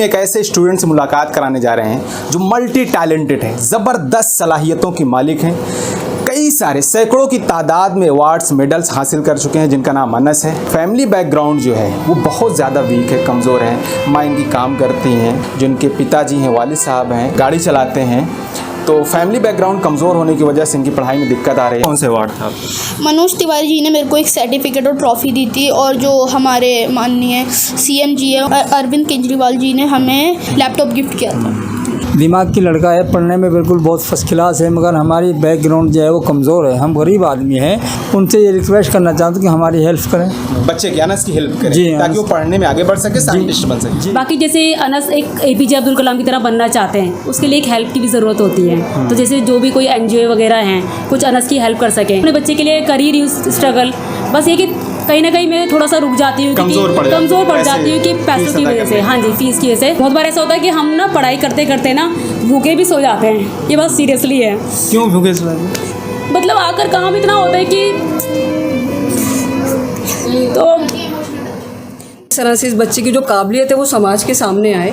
एक ऐसे स्टूडेंट से मुलाकात कराने जा रहे हैं जो मल्टी टैलेंटेड है, ज़बरदस्त सलाहियतों की मालिक हैं। कई सारे सैकड़ों की तादाद में अवार्ड्स मेडल्स हासिल कर चुके हैं, जिनका नाम अनस है। फैमिली बैकग्राउंड जो है वो बहुत ज़्यादा वीक है, कमज़ोर है। माँ इनकी काम करती हैं, जिनके पिताजी हैं, वालिद साहब हैं, गाड़ी चलाते हैं। तो फैमिली बैकग्राउंड कमज़ोर होने की वजह से इनकी पढ़ाई में दिक्कत आ रही है। कौन से अवार्ड था? मनोज तिवारी जी ने मेरे को एक सर्टिफिकेट और ट्रॉफ़ी दी थी, और जो हमारे माननीय सीएम जी है अरविंद केजरीवाल जी ने हमें लैपटॉप गिफ्ट किया था। दिमाग की लड़का है, पढ़ने में बिल्कुल बहुत फर्स्ट क्लास है, मगर हमारी बैकग्राउंड जो है वो कमज़ोर है। हम गरीब आदमी हैं, उनसे ये रिक्वेस्ट करना चाहते हैं कि हमारी हेल्प करें। बच्चे की अनस की हेल्प करें जी, ताकि वो पढ़ने में आगे बढ़ सके, साइंटिस्ट बन सके। बाकी जैसे अनस एक एपीजे अब्दुल कलाम की तरह बनना चाहते हैं, उसके लिए एक हेल्प की भी ज़रूरत होती है। तो जैसे जो भी कोई एनजीओ वगैरह हैं, कुछ अनस की हेल्प कर सकें। अपने बच्चे के लिए करियर यूज स्ट्रगल, बस ये कि कहीं ना कहीं मैं थोड़ा सा रुक जाती हूँ, कमज़ोर पड़ जाती हूँ कि पैसों की वजह से। हाँ जी, फीस की वजह से बहुत बार ऐसा होता है कि हम ना पढ़ाई करते करते ना भूखे भी सो जाते हैं। ये बात सीरियसली है। क्यों भूखे सो जाते हैं? मतलब आकर काम इतना होता है कि तो इस तरह से इस बच्चे की जो काबिलियत है वो समाज के सामने आए,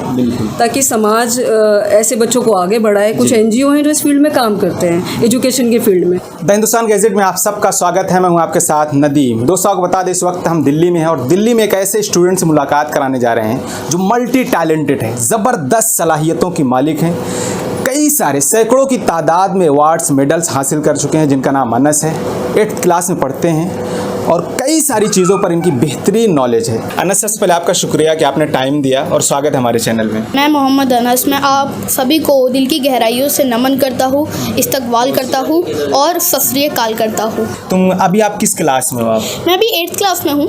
ताकि समाज ऐसे बच्चों को आगे बढ़ाए। कुछ एनजीओ हैं जो इस फील्ड में काम करते हैं, एजुकेशन के फील्ड में। द हिंदुस्तान गैजेट में आप सबका स्वागत है। मैं हूं आपके साथ नदीम। दोस्तों को बता दें, इस वक्त हम दिल्ली में हैं और दिल्ली में एक ऐसे स्टूडेंट से मुलाकात कराने जा रहे हैं जो मल्टी टैलेंटेड है, ज़बरदस्त सलाहियतों की मालिक हैं। कई सारे सैकड़ों की तादाद में अवार्ड्स मेडल्स हासिल कर चुके हैं, जिनका नाम अनस है। 8th क्लास में पढ़ते हैं और कई सारी चीज़ों पर इनकी बेहतरीन नॉलेज है। अनस, सबसे पहले आपका शुक्रिया कि आपने टाइम दिया और स्वागत है हमारे चैनल में। मैं मोहम्मद अनस, मैं आप सभी को दिल की गहराइयों से नमन करता हूँ, इस्तकबाल करता हूँ और सत श्री अकाल करता हूँ। तुम अभी आप किस क्लास में हो? आप? मैं अभी 8th क्लास में हूँ।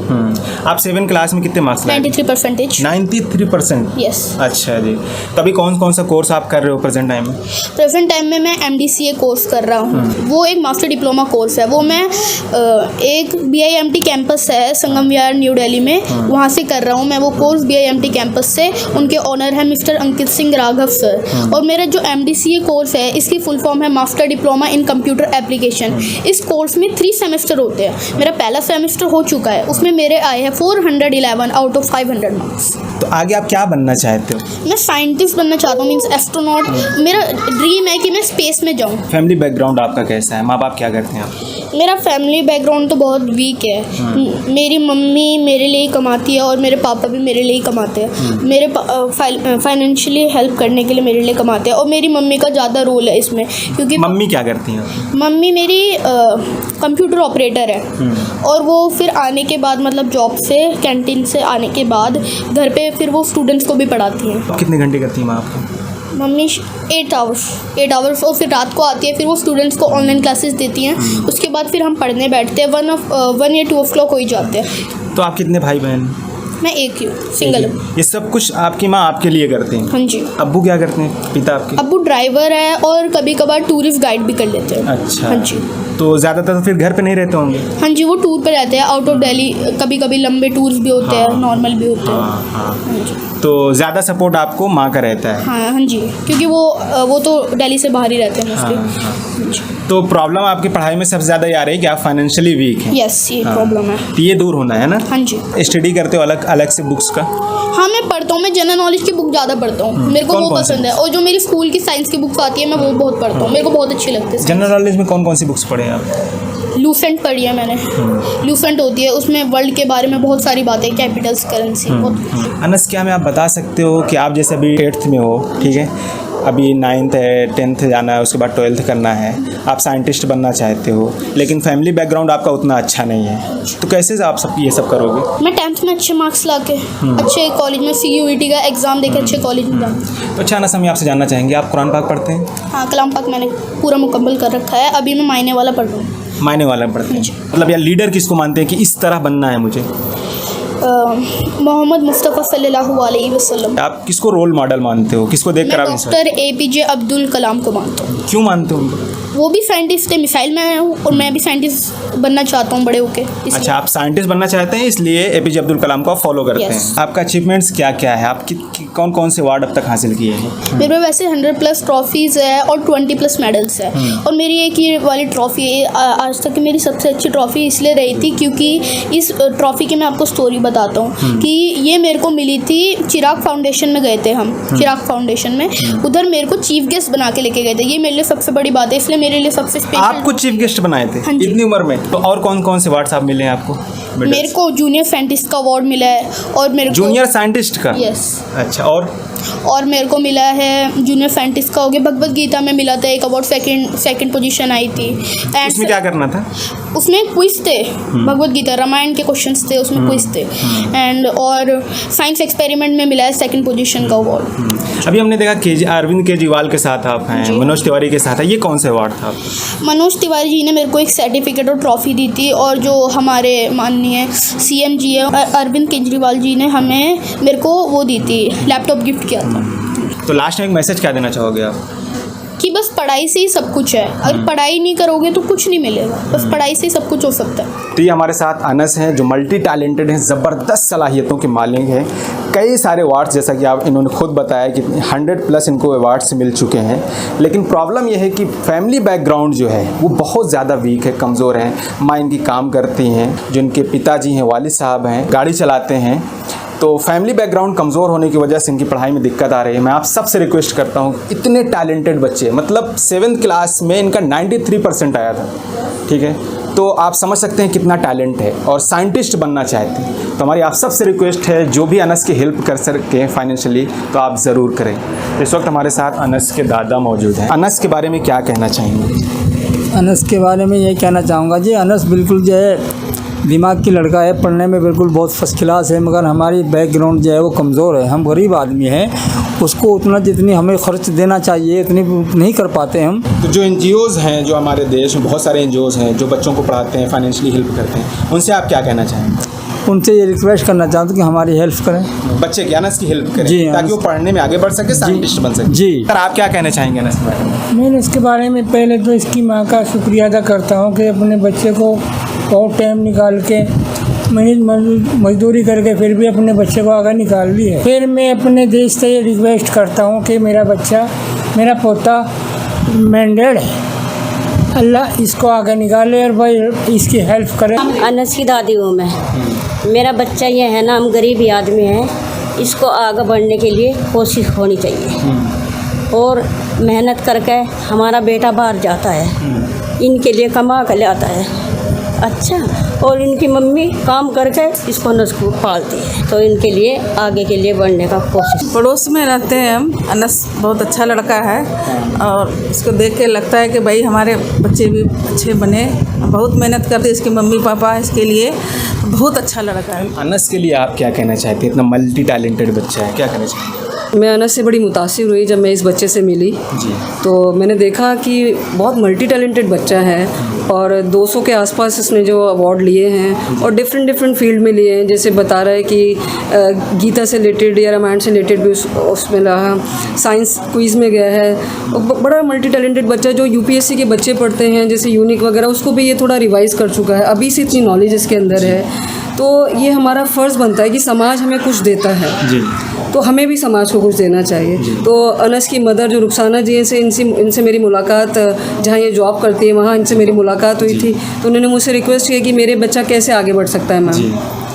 आप 7 क्लास में कितने मार्क्स लाए? 93%। 93%? यस। अच्छा जी। तो अभी कौन सा कोर्स आप कर रहे हो प्रेजेंट टाइम में? प्रेजेंट टाइम में मैं MDCA कोर्स कर रहा हूँ। वो एक मास्टर डिप्लोमा कोर्स है। वो मैं एक BIMT कैंपस है संगम विहार न्यू दिल्ली में, वहाँ से कर रहा हूँ मैं वो कोर्स। BIMT कैंपस से उनके ऑनर है मिस्टर अंकित सिंह राघव सर। और मेरा जो MDCA कोर्स है, इसकी फुल फॉर्म है master diploma in computer application. इस कोर्स में 3 सेमेस्टर होते हैं। मेरा पहला सेमेस्टर हो चुका है, उसमें मेरे आए हैं 411 आउट ऑफ 500 मार्क्स। तो आगे आप क्या बनना चाहते हो? मैं साइंटिस्ट बनना चाहता हूँ, मीन्स एस्ट्रोनॉट। मेरा ड्रीम है कि मैं स्पेस में जाऊँ। फैमिली बैकग्राउंड आपका कैसा है? माँ बाप क्या करते हैं आप? मेरा फैमिली बैकग्राउंड तो बहुत वीक है। मेरी मम्मी मेरे लिए ही कमाती है और मेरे पापा भी मेरे लिए ही कमाते हैं। मेरे फाइनेंशियली हेल्प करने के लिए मेरे लिए कमाते हैं, और मेरी मम्मी का ज़्यादा रोल है इसमें, क्योंकि मम्मी क्या करती हैं? मम्मी मेरी कंप्यूटर ऑपरेटर है। और वो फिर आने के बाद, मतलब जॉब से, कैंटीन से आने के बाद घर पे फिर वो स्टूडेंट्स को भी पढ़ाती हैं। कितने घंटे करती हैं माँ आपको? मम्मी 8 आवर्स, और फिर रात को आती है, फिर वो स्टूडेंट्स को ऑनलाइन क्लासेस देती हैं। उसके बाद फिर हम पढ़ने बैठते हैं। 1 या 2 o'clock हो ही जाते हैं। तो आप कितने भाई बहन? मैं एक ही हूँ, सिंगल हूँ। ये सब कुछ आपकी माँ आपके लिए करती हैं? हाँ जी। अब्बू क्या करते हैं, पिता आपके? अब्बू ड्राइवर है और कभी कभार टूरिस्ट गाइड भी कर लेते हैं। अच्छा। हाँ जी। तो ज़्यादातर तो फिर घर पे नहीं रहते होंगे? हाँ जी, वो टूर पे रहते हैं, आउट ऑफ दिल्ली। कभी कभी लंबे टूर्स भी होते हैं, नॉर्मल भी होते हैं। हाँ। हाँ जी। तो ज़्यादा सपोर्ट आपको माँ का रहता है? हाँ जी, क्योंकि वो तो दिल्ली से बाहर ही रहते हैं मोस्टली। तो प्रॉब्लम आपकी पढ़ाई में सबसे ज़्यादा ये आ रही है कि आप फाइनेंशियली वीक हैं? यस, ये प्रॉब्लम है। तो ये दूर होना है ना? हाँ जी। स्टडी करते हो अलग से बुक्स का? हाँ, मैं पढ़ता हूँ। मैं जनरल नॉलेज की बुक ज़्यादा पढ़ता हूँ, मेरे को वो पसंद है। और जो मेरी स्कूल की साइंस की बुक्स आती है, मैं वो बहुत पढ़ता हूँ, मेरे को बहुत अच्छी लगती है। जनरल नॉलेज में कौन सी बुक्स पढ़े आप? लूसेंट पढ़ी है मैंने। लूसेंट होती है, उसमें वर्ल्ड के बारे में बहुत सारी बातें, कैपिटल्स, करेंसी, बहुत। अनस, क्या मैं आप बता सकते हो कि आप जैसे अभी 8th में हो, ठीक है, अभी 9th है, 10th जाना है, उसके बाद 12th करना है, आप साइंटिस्ट बनना चाहते हो, लेकिन फैमिली बैकग्राउंड आपका उतना अच्छा नहीं है, तो कैसे आप ये सब करोगे? मैं 10th में अच्छे मार्क्स लाके अच्छे कॉलेज में CUET का एग्ज़ाम देके अच्छे कॉलेज में जाऊँ। तो अच्छा अनस, हम आपसे जानना चाहेंगे, आप कुरान पाक पढ़ते हैं? हाँ, कलाम पाक मैंने पूरा मुकम्मल कर रखा है। अभी मैं मायने वाला पढ़ रहा हूँ। मायने वाला पढ़ते हैं? मतलब यार लीडर किसको मानते हैं कि इस तरह बनना है मुझे? मोहम्मद मुस्तफ़ा सल्लल्लाहु अलैहि वसल्लम। आप किसको रोल मॉडल मानते हो, किसको देखकर आप? डॉक्टर APJ अब्दुल कलाम को मानता हूँ। क्यों मानते हो उनको? वो भी साइंटिस्ट है, मिसाइल मैन हूँ, और मैं भी साइंटिस्ट बनना चाहता हूँ बड़े होके। अच्छा, आप साइंटिस्ट बनना चाहते हैं, इसलिए APJ अब्दुल कलाम को आप फॉलो करते हैं। आपका अचीवमेंट्स क्या क्या है? आप कौन से अवार्ड अब तक हासिल किए हैं? मेरे वैसे 100+ ट्रॉफीज़ है और 20+ मेडल्स है। और मेरी एक ये वाली ट्रॉफ़ी आज तक की मेरी सबसे अच्छी ट्रॉफ़ी इसलिए रही थी क्योंकि इस ट्रॉफ़ी की मैं आपको स्टोरी बताता हूँ कि ये मेरे को मिली थी चिराग फाउंडेशन में गए थे हम, चिराग फाउंडेशन में, उधर मेरे को चीफ गेस्ट बना के लेके गए थे। ये मेरे लिए सबसे बड़ी बात है, इसलिए मेरे लिए सबसे स्पेशल। आपको चीफ गेस्ट बनाए थे हाँ जी। इतनी उम्र में? तो और कौन कौन से अवार्ड्स आप मिले हैं आपको? मेरे को जूनियर साइंटिस्ट का अवार्ड मिला है, और मेरे को जूनियर साइंटिस्ट का? यस। अच्छा, और मेरे को मिला है जूनियर साइंटिस्ट का हो गया, भगवत गीता में मिला था एक अवार्ड, सेकंड पोजीशन आई थी। एंड उसमें क्या करना था? उसमें क्विज थे, भगवत गीता रामायण के क्वेश्चंस थे, उसमें क्विज थे। एंड और साइंस एक्सपेरिमेंट में मिला है सेकंड पोजीशन का अवार्ड। अभी हमने देखा अरविंद केजरीवाल के साथ आप हैं, मनोज तिवारी के साथ है, ये कौन सा अवार्ड था आपको? मनोज तिवारी जी ने मेरे को एक सर्टिफिकेट और ट्रॉफी दी थी, और जो हमारे माननीय सीएम जी है अरविंद केजरीवाल जी ने मेरे को वो दी थी, लैपटॉप गिफ्ट किया था। तो लास्ट में एक मैसेज क्या देना चाहोगे आप? कि बस पढ़ाई से ही सब कुछ है, अगर पढ़ाई नहीं करोगे तो कुछ नहीं मिलेगा, बस पढ़ाई से ही सब कुछ हो सकता है। तो ये हमारे साथ अनस हैं जो मल्टी टैलेंटेड हैं, ज़बरदस्त सलाहियतों के मालिक हैं, कई सारे अवार्ड्स, जैसा कि आप इन्होंने खुद बताया कि 100+ इनको अवार्ड्स मिल चुके हैं। लेकिन प्रॉब्लम यह है कि फैमिली बैकग्राउंड जो है वो बहुत ज़्यादा वीक है, कमज़ोर हैं। माँ इनकी काम करती हैं, जो इनके पिताजी हैं, वालिद साहब हैं, गाड़ी चलाते हैं, तो फैमिली बैकग्राउंड कमज़ोर होने की वजह से इनकी पढ़ाई में दिक्कत आ रही है। मैं आप सबसे रिक्वेस्ट करता हूँ, इतने टैलेंटेड बच्चे, मतलब 7th क्लास में इनका 93% आया था, ठीक है, तो आप समझ सकते हैं कितना टैलेंट है, और साइंटिस्ट बनना चाहते हैं। तो हमारी आप सबसे रिक्वेस्ट है, जो भी अनस की हेल्प कर सके फाइनेंशियली तो आप ज़रूर करें। इस वक्त हमारे साथ अनस के दादा मौजूद हैं। अनस के बारे में क्या कहना चाहेंगे? अनस के बारे में ये कहना चाहूँगा जी, अनस बिल्कुल जो है दिमाग की लड़का है, पढ़ने में बिल्कुल बहुत फर्स्ट क्लास है, मगर हमारी बैकग्राउंड जो है वो कमज़ोर है। हम गरीब आदमी हैं, उसको उतना जितनी हमें ख़र्च देना चाहिए इतनी नहीं कर पाते हम। तो जो NGOs हैं, जो हमारे देश में बहुत सारे NGOs हैं जो बच्चों को पढ़ाते हैं, फाइनेंशियली हेल्प करते हैं, उनसे आप क्या कहना चाहेंगे? उनसे ये रिक्वेस्ट करना चाहता हूँ कि हमारी हेल्प करें, बच्चे की, अनस की हेल्प करें, जी, ताकि वो पढ़ने में आगे बढ़ सके, साइंटिस्ट बन सके। जी। सर, आप क्या कहना चाहेंगे अनस के बारे में? मैं इसके बारे में पहले तो इसकी माँ का शुक्रिया अदा करता हूँ कि अपने बच्चे को बहुत टाइम निकाल के मजदूरी करके फिर भी अपने बच्चे को आगे निकाल ली है। फिर मैं अपने देश से ये रिक्वेस्ट करता हूँ कि मेरा बच्चा, मेरा पोता मैंडेड है, अल्लाह इसको आगे निकाले और भाई इसकी हेल्प करे। अनस की दादी हूँ मैं। मेरा बच्चा ये है ना, हम गरीब आदमी हैं, इसको आगे बढ़ने के लिए कोशिश होनी चाहिए, और मेहनत करके हमारा बेटा बाहर जाता है, इनके लिए कमा कर ले आता है, अच्छा, और इनकी मम्मी काम करके इसको अनस को पालती है, तो इनके लिए आगे के लिए बढ़ने का कोशिश। पड़ोस में रहते हैं हम। अनस बहुत अच्छा लड़का है, और इसको देख के लगता है कि भाई हमारे बच्चे भी अच्छे बने। बहुत मेहनत करते इसके मम्मी पापा इसके लिए, बहुत अच्छा लड़का है। अनस के लिए आप क्या कहना चाहते हैं? इतना मल्टी टैलेंटेड बच्चा है, क्या कहना चाहेंगे? मैं अनस से बड़ी मुतासिर हुई जब मैं इस बच्चे से मिली, तो मैंने देखा कि बहुत मल्टी टैलेंटेड बच्चा है, और 200 के आसपास इसने जो अवार्ड लिए हैं, और डिफरेंट फील्ड में लिए हैं। जैसे बता रहा है कि गीता से रिलेटेड या रामायण से रिलेटेड भी उसमें रहा, साइंस क्विज़ में गया है। बड़ा मल्टी टैलेंटेड बच्चा, जो UPSC के बच्चे पढ़ते हैं जैसे यूनिक वगैरह, उसको भी ये थोड़ा रिवाइज़ कर चुका है, अभी से इतनी नॉलेज इसके अंदर है। तो ये हमारा फ़र्ज़ बनता है कि समाज हमें कुछ देता है, तो हमें भी समाज को कुछ देना चाहिए। तो अनस की मदर जो रुखसाना जी से इनसे मेरी मुलाकात, जहाँ ये जॉब करती है वहाँ इनसे मेरी मुलाकात हुई थी, तो उन्होंने मुझसे रिक्वेस्ट किया कि मेरे बच्चा कैसे आगे बढ़ सकता है मैम।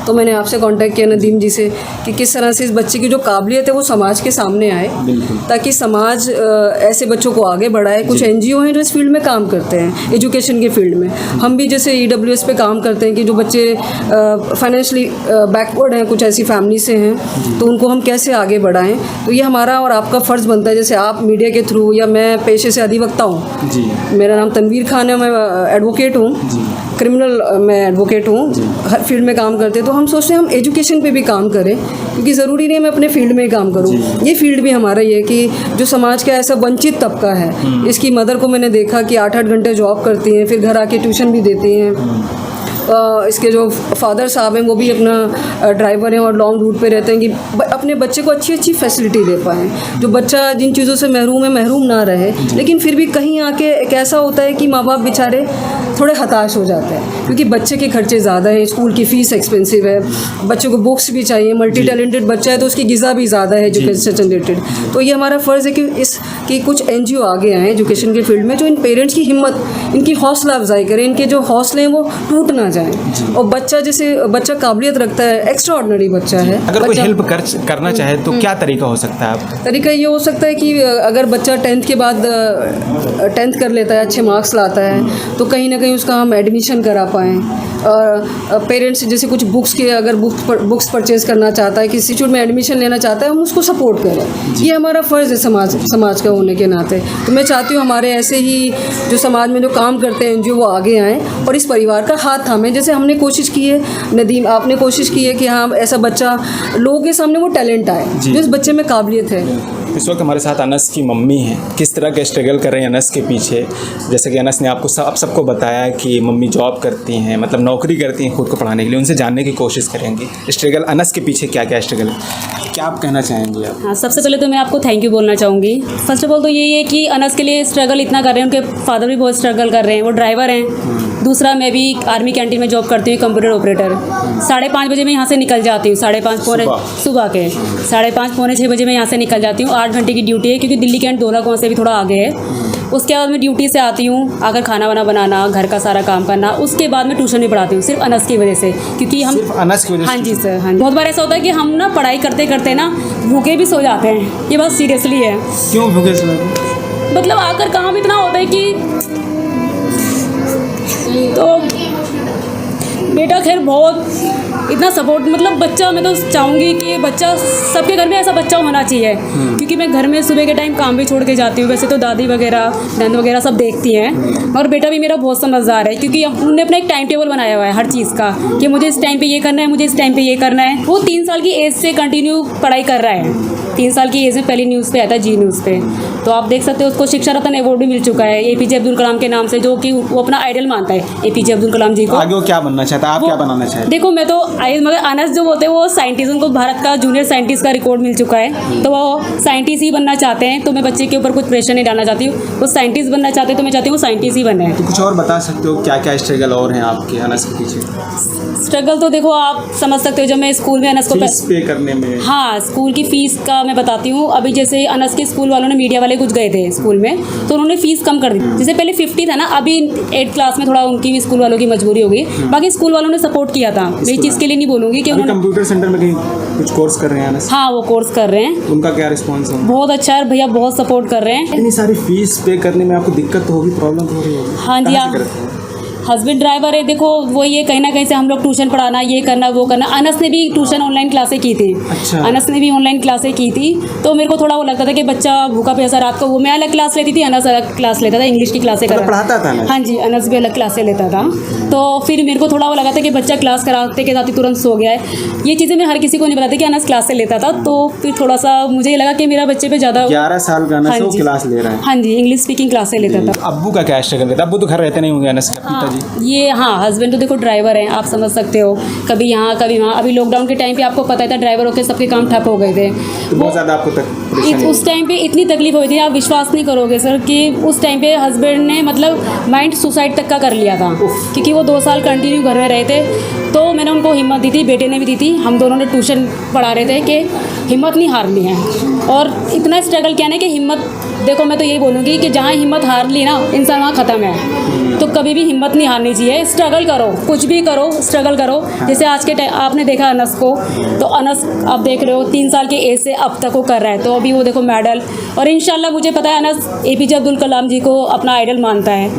तो मैंने आपसे कांटेक्ट किया नदीम जी से कि किस तरह से इस बच्चे की जो काबिलियत है वो समाज के सामने आए, ताकि समाज ऐसे बच्चों को आगे बढ़ाए। कुछ NGO हैं जो इस फील्ड में काम करते हैं, एजुकेशन के फील्ड में। हम भी जैसे EWS पे काम करते हैं कि जो बच्चे फाइनेंशियली बैकवर्ड हैं, कुछ ऐसी फैमिली से हैं, तो उनको हम कैसे आगे बढ़ाएं। तो ये हमारा और आपका फ़र्ज़ बनता है। जैसे आप मीडिया के थ्रू, या मैं पेशे से अधिवक्ता हूँ, मेरा नाम तनवीर खान है, मैं एडवोकेट हूँ, क्रिमिनल मैं एडवोकेट हूँ, हर फील्ड में काम करते हैं। तो हम सोचते हैं हम एजुकेशन पे भी काम करें, क्योंकि ज़रूरी नहीं है मैं अपने फील्ड में ही काम करूँ। ये फील्ड भी हमारा ये है कि जो समाज का ऐसा वंचित तबका है, इसकी मदर को मैंने देखा कि 8-8 घंटे जॉब करती हैं, फिर घर आके ट्यूशन भी देती हैं। इसके जो फादर साहब हैं वो भी अपना ड्राइवर हैं और लॉन्ग रूट पे रहते हैं, कि अपने बच्चे को अच्छी फैसिलिटी दे पाएँ। जो बच्चा जिन चीज़ों से महरूम है, महरूम ना रहे। लेकिन फिर भी कहीं आके एक ऐसा होता है कि माँ बाप बेचारे थोड़े हताश हो जाते हैं, क्योंकि बच्चे के खर्चे ज़्यादा हैं, स्कूल की फ़ीस एक्सपेंसिव है, बच्चे को बुक्स भी चाहिए, मल्टी टैलेंटेड बच्चा है तो उसकी ग़िज़ा भी ज़्यादा है एजुकेशन रिलेटेड। तो ये हमारा फ़र्ज़ है कि कुछ NGO आगे आएँ एजुकेशन के फील्ड में, जो इन पेरेंट्स की हिम्मत, इनकी हौसला अफजाई करें, इनके जो हौसले हैं वो टूट ना जाए। और बच्चा जैसे बच्चा काबिलियत रखता है, एक्स्ट्रा ऑर्डिनरी बच्चा है। अगर कोई हेल्प करना चाहे तो क्या तरीका हो सकता है? तरीका ये हो सकता है कि अगर बच्चा 10th के बाद 10th कर लेता है, अच्छे मार्क्स लाता है, तो कहीं ना कहीं उसका हम एडमिशन करा पाएँ। और पेरेंट्स जैसे कुछ बुक्स के अगर बुक्स परचेज़ करना चाहता है, किसी इंस्टीट्यूट में एडमिशन लेना चाहता है, हम उसको सपोर्ट करें। ये हमारा फ़र्ज़ है समाज का होने के नाते। तो मैं चाहती हूँ हमारे ऐसे ही जो समाज में जो काम करते हैं जो वो आगे आएँ और इस परिवार का हाथ थामें। जैसे हमने कोशिश की है, नदीम आपने कोशिश की है कि हाँ ऐसा बच्चा लोगों के सामने वो टैलेंट आए जो इस बच्चे में काबिलियत है। इस वक्त हमारे साथ अनस की मम्मी हैं। किस तरह के स्ट्रगल कर रहे हैं अनस के पीछे? जैसे कि अनस ने आपको सबको बताया कि मम्मी जॉब करती हैं, मतलब नौकरी करती हैं खुद को पढ़ाने के लिए। उनसे जानने की कोशिश करेंगे स्ट्रगल अनस के पीछे क्या क्या स्ट्रगल है, क्या आप कहना चाहेंगे आप? हाँ, सबसे पहले तो मैं आपको थैंक यू बोलना चाहूँगी। फर्स्ट ऑफ ऑल तो यही है कि अनस के लिए स्ट्रगल इतना कर रहे हैं, उनके फादर भी बहुत स्ट्रगल कर रहे हैं, वो ड्राइवर हैं। दूसरा मैं भी आर्मी कैंटीन में जॉब करती हूँ, कंप्यूटर ऑपरेटर। 5:30 बजे मैं यहाँ से निकल जाती हूँ, 5:30 पौने सुबह के 5:30 पौने 6 बजे मैं यहाँ से निकल जाती हूँ। 8 घंटे की ड्यूटी है, क्योंकि दिल्ली कैंट दोला गाँव से भी थोड़ा आगे है। उसके बाद मैं ड्यूटी से आती हूँ, आकर खाना वाना बनाना, घर का सारा काम करना। उसके बाद मैं ट्यूशन भी पढ़ाती हूँ, सिर्फ अनस की वजह से, क्योंकि हम अनस की वजह से? हाँ जी सर, हाँ जी। बहुत बार ऐसा होता है कि हम ना पढ़ाई करते करते ना भूखे भी सो जाते हैं। ये बात सीरियसली है। क्यों भूखे सो जाते हैं? मतलब आकर काम इतना होता है कि तो बेटा खैर बहुत इतना सपोर्ट, मतलब बच्चा, मैं तो चाहूँगी कि बच्चा सबके घर में ऐसा बच्चा होना चाहिए। क्योंकि मैं घर में सुबह के टाइम काम भी छोड़ के जाती हूँ। वैसे तो दादी वगैरह नंद वगैरह सब देखती हैं, और बेटा भी मेरा बहुत समझदार है, क्योंकि उन्होंने अपना एक टाइम टेबल बनाया हुआ है हर चीज़ का, कि मुझे इस टाइम पे ये करना है, मुझे इस टाइम पे ये करना है। वो 3 साल की एज से कंटिन्यू पढ़ाई कर रहा है। 3 साल की एज में पहली न्यूज़ पे आता है, जी न्यूज़ पे। तो आप देख सकते हो उसको शिक्षा रत्न अवार्ड भी मिल चुका है APJ अब्दुल कलाम के नाम से, जो कि वो अपना आइडल मानता है APJ अब्दुल कलाम जी को। आगे वो क्या बनना चाहता है, आप क्या बनाना चाहते हैं? देखो मैं तो मगर अनस जो बोलते हैं वो साइंटिस्ट, उनको भारत का जूनियर साइंटिस्ट का रिकॉर्ड मिल चुका है, तो वो साइंटिस्ट ही बनना चाहते हैं। तो मैं बच्चे के ऊपर कुछ प्रेशर नहीं डालना चाहती हूँ। वो साइंटिस्ट बनना चाहते हैं तो मैं चाहती हूँ साइंटिस्ट ही बने। तो कुछ और बता सकते हो क्या क्या स्ट्रगल और हैं आपके अनस के पीछे? स्ट्रगल तो देखो आप समझ सकते हो, जब मैं स्कूल में अनस को फीस पे करने में। हाँ, स्कूल की फ़ीस का मैं बताती हूँ। अभी जैसे अनस के स्कूल वालों ने, मीडिया वाले कुछ गए थे स्कूल में, तो उन्होंने फ़ीस कम कर दी। जैसे पहले 50 था ना, अभी 8th क्लास में थोड़ा उनकी भी स्कूल वालों की मजबूरी हो गई। बाकी स्कूल वालों ने सपोर्ट किया था। मैं इस चीज़ के लिए नहीं बोलूँगी कि उन्होंने कंप्यूटर सेंटर में कहीं कुछ कोर्स कर रहे हैं अनस? हाँ, वो कोर्स कर रहे हैं। उनका क्या रिस्पॉन्स है? बहुत अच्छा है भैया, बहुत सपोर्ट कर रहे हैं। इतनी सारी फीस पे करने में आपको दिक्कत तो होगी, प्रॉब्लम तो हो रही होगी? हाँ जी, हस्बैंड ड्राइवर है। देखो वो ये कहीं ना कहीं से हम लोग ट्यूशन पढ़ाना, ये करना वो करना। अनस ने भी ट्यूशन ऑनलाइन क्लासें की थी। अच्छा। अनस ने भी ऑनलाइन क्लासें की थी, तो मेरे को थोड़ा वो लगता था कि बच्चा भूखा प्यासा रात को, वो मैं अलग क्लास लेती थी, अनस अलग क्लास लेता था, इंग्लिश की क्लासें पढ़ाता था ना? हाँ जी, अनस भी अलग क्लासें लेता था। तो फिर मेरे को थोड़ा वो लगा था कि बच्चा क्लास कराते के साथ ही तुरंत सो गया है। ये चीज़ें मैं हर किसी को नहीं बताती कि अनस क्लास से लेता था। तो फिर थोड़ा सा मुझे ये लगा कि मेरा बच्चे पे ज़्यादा 11 साल का अनस वो क्लास ले रहा है। हाँ जी, इंग्लिश स्पीकिंग क्लासें लेता था। अब्बू का क्या स्ट्रगल रहता है? अब्बू तो घर रहते नहीं होंगे अनस के पिताजी? ये हाँ, हस्बैंड तो देखो ड्राइवर हैं, आप समझ सकते हो, कभी यहाँ कभी वहाँ। अभी लॉकडाउन के टाइम पे आपको पता था ड्राइवरों के सबके काम ठप हो गए थे। तो बहुत ज़्यादा आपको उस टाइम पे इतनी तकलीफ हुई थी, आप विश्वास नहीं करोगे सर, कि उस टाइम पे हस्बैंड ने मतलब माइंड सुसाइड तक का कर लिया था, क्योंकि वो 2 साल कंटिन्यू घर में रहे थे। तो मैंने उनको हिम्मत दी थी, बेटे ने भी दी थी, हम दोनों ने ट्यूशन पढ़ा रहे थे कि हिम्मत नहीं हारनी है। और इतना स्ट्रगल किया ना कि हिम्मत, देखो मैं तो यही बोलूँगी कि जहाँ हिम्मत हार ली ना इंसान वहाँ ख़त्म है। तो कभी भी हिम्मत नहीं हारनी चाहिए, स्ट्रगल करो, कुछ भी करो, स्ट्रगल करो। जैसे आज के टाइम आपने देखा अनस को, तो अनस आप देख रहे हो 3 साल की एज से अब तक वो कर रहा है, तो अभी वो देखो मेडल। और इंशाल्लाह मुझे पता है अनस APJ अब्दुल कलाम जी को अपना आइडल मानता है।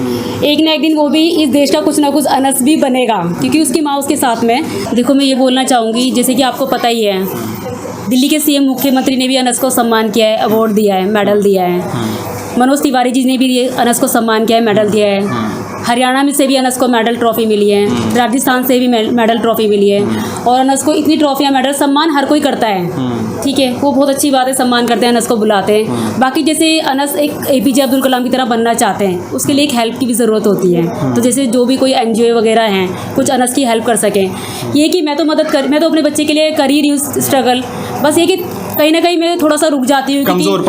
एक ना एक दिन वो भी इस देश का कुछ ना कुछ अनस भी बनेगा, क्योंकि उसकी माँ उसके साथ में। देखो मैं ये बोलना चाहूँगी, जैसे कि आपको पता ही है दिल्ली के CM मुख्यमंत्री ने भी अनस को सम्मान किया है, अवार्ड दिया है, मेडल दिया है। मनोज तिवारी जी ने भी अनस को सम्मान किया है, मेडल दिया है। हरियाणा में से भी अनस को मेडल ट्रॉफी मिली है, राजस्थान से भी मेडल ट्रॉफी मिली है। और अनस को इतनी ट्रॉफियाँ, मेडल, सम्मान हर कोई करता है, ठीक है, वो बहुत अच्छी बात है, सम्मान करते हैं, अनस को बुलाते हैं। बाकी जैसे अनस एक APJ अब्दुल कलाम की तरह बनना चाहते हैं, उसके लिए एक हेल्प की भी ज़रूरत होती है। तो जैसे जो भी कोई NGO वगैरह हैं, कुछ अनस की हेल्प कर सकें। ये कि मैं तो अपने बच्चे के लिए कर ही रही हूँ स्ट्रगल। बस ये कि कहीं ना कहीं मैं थोड़ा सा रुक जाती हूँ, कमज़ोर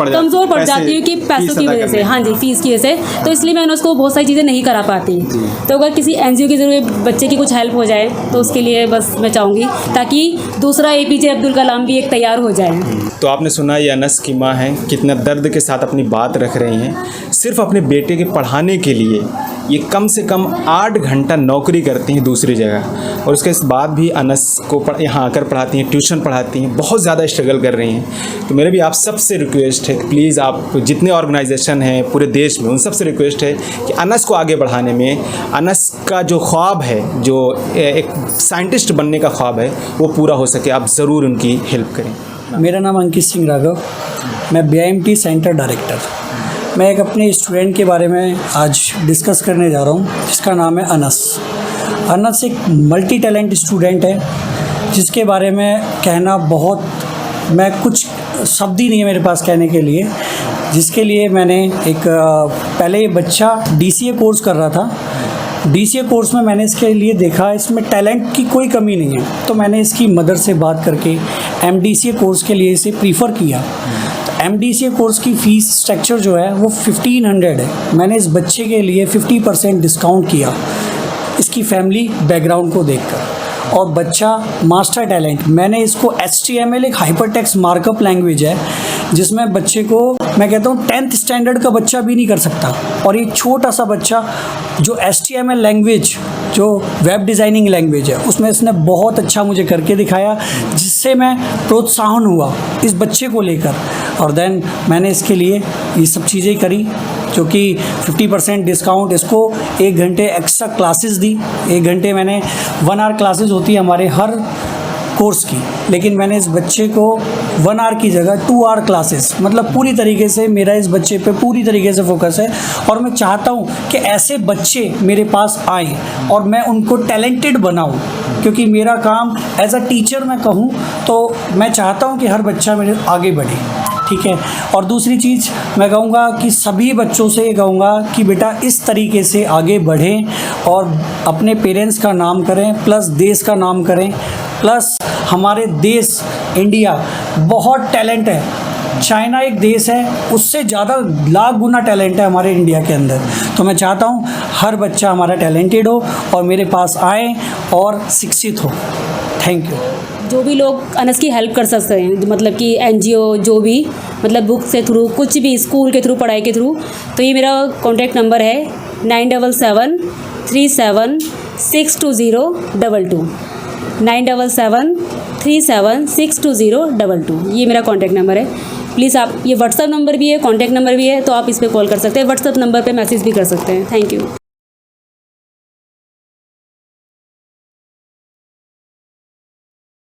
पड़ जाती हूँ कि पैसों की वजह से, हाँ जी, फीस की वजह से। तो इसलिए मैं उसको बहुत सारी चीज़ें नहीं करा पाती। तो अगर किसी NGO के ज़रिए बच्चे की कुछ हेल्प हो जाए तो उसके लिए बस मैं चाहूँगी, ताकि दूसरा APJ अब्दुल कलाम भी एक तैयार हो जाए। तो आपने सुना ये अनस की माँ हैं, कितना दर्द के साथ अपनी बात रख रही हैं। सिर्फ अपने बेटे के पढ़ाने के लिए ये कम से कम 8 घंटा नौकरी करती हैं दूसरी जगह, और उसके बाद भी अनस को यहाँ आकर पढ़ाती हैं, ट्यूशन पढ़ाती हैं, बहुत ज़्यादा स्ट्रगल कर रही हैं। तो मेरे भी आप सबसे रिक्वेस्ट है कि प्लीज़ आप जितने ऑर्गेनाइजेशन हैं पूरे देश में, उन सबसे रिक्वेस्ट है कि अनस को आगे बढ़ाने में, अनस का जो ख्वाब है, जो एक साइंटिस्ट बनने का ख्वाब है, वो पूरा हो सके। आप ज़रूर उनकी हेल्प करें। मेरा नाम अंकित सिंह राघव, मैं BIMT सेंटर डायरेक्टर। मैं एक अपने स्टूडेंट के बारे में आज डिस्कस करने जा रहा हूँ, जिसका नाम है अनस। अनस एक मल्टी टैलेंट स्टूडेंट है, जिसके बारे में कहना बहुत, मैं कुछ शब्द ही नहीं है मेरे पास कहने के लिए। जिसके लिए मैंने एक पहले ये बच्चा DCA कोर्स कर रहा था। DCA कोर्स में मैंने इसके लिए देखा इसमें टैलेंट की कोई कमी नहीं है, तो मैंने इसकी मदर से बात करके MDCA कोर्स के लिए इसे प्रीफर किया। तो MDCA कोर्स की फ़ीस स्ट्रक्चर जो है वो 1500 है। मैंने इस बच्चे के लिए 50% डिस्काउंट किया इसकी फैमिली बैकग्राउंड को देखकर। और बच्चा मास्टर टैलेंट, मैंने इसको HTML एक हाइपरटेक्स्ट मार्कअप लैंग्वेज है, जिसमें बच्चे को मैं कहता हूँ 10th स्टैंडर्ड का बच्चा भी नहीं कर सकता। और एक छोटा सा बच्चा जो HTML लैंग्वेज, जो वेब डिज़ाइनिंग लैंग्वेज है, उसमें इसने बहुत अच्छा मुझे करके दिखाया, जिससे मैं प्रोत्साहन हुआ इस बच्चे को लेकर। और देन मैंने इसके लिए ये सब चीज़ें करी, जो कि 50% डिस्काउंट, इसको 1 घंटे एक्स्ट्रा क्लासेस दी। 1 घंटे मैंने 1 आवर क्लासेस होती है हमारे हर कोर्स की, लेकिन मैंने इस बच्चे को 1 आवर की जगह 2 आवर क्लासेस, मतलब पूरी तरीके से मेरा इस बच्चे पे पूरी तरीके से फोकस है। और मैं चाहता हूँ कि ऐसे बच्चे मेरे पास आएँ और मैं उनको टैलेंटेड बनाऊँ, क्योंकि मेरा काम एज अ टीचर मैं कहूँ तो मैं चाहता हूँ कि हर बच्चा मेरे आगे बढ़े, ठीक है। और दूसरी चीज़ मैं कहूँगा कि सभी बच्चों से ये कहूँगा कि बेटा इस तरीके से आगे बढ़ें और अपने पेरेंट्स का नाम करें, प्लस देश का नाम करें, प्लस हमारे देश इंडिया बहुत टैलेंट है। चाइना एक देश है, उससे ज़्यादा लाख गुना टैलेंट है हमारे इंडिया के अंदर। तो मैं चाहता हूँ हर बच्चा हमारा टैलेंटेड हो और मेरे पास आए और शिक्षित हो। Thank you. जो भी लोग अनस की हेल्प कर सकते हैं, मतलब कि NGO जो भी, मतलब बुक से थ्रू, कुछ भी स्कूल के थ्रू, पढ़ाई के थ्रू, तो ये मेरा कॉन्टैक्ट नंबर है 9773762022 9773762022। ये मेरा कॉन्टैक्ट नंबर है। प्लीज़ आप, ये व्हाट्सअप नंबर भी है, कॉन्टैक्ट नंबर भी है, तो आप इस पर कॉल कर सकते हैं। व्हाट्सअप नंबर पे मैसेज भी कर सकते हैं। Thank you.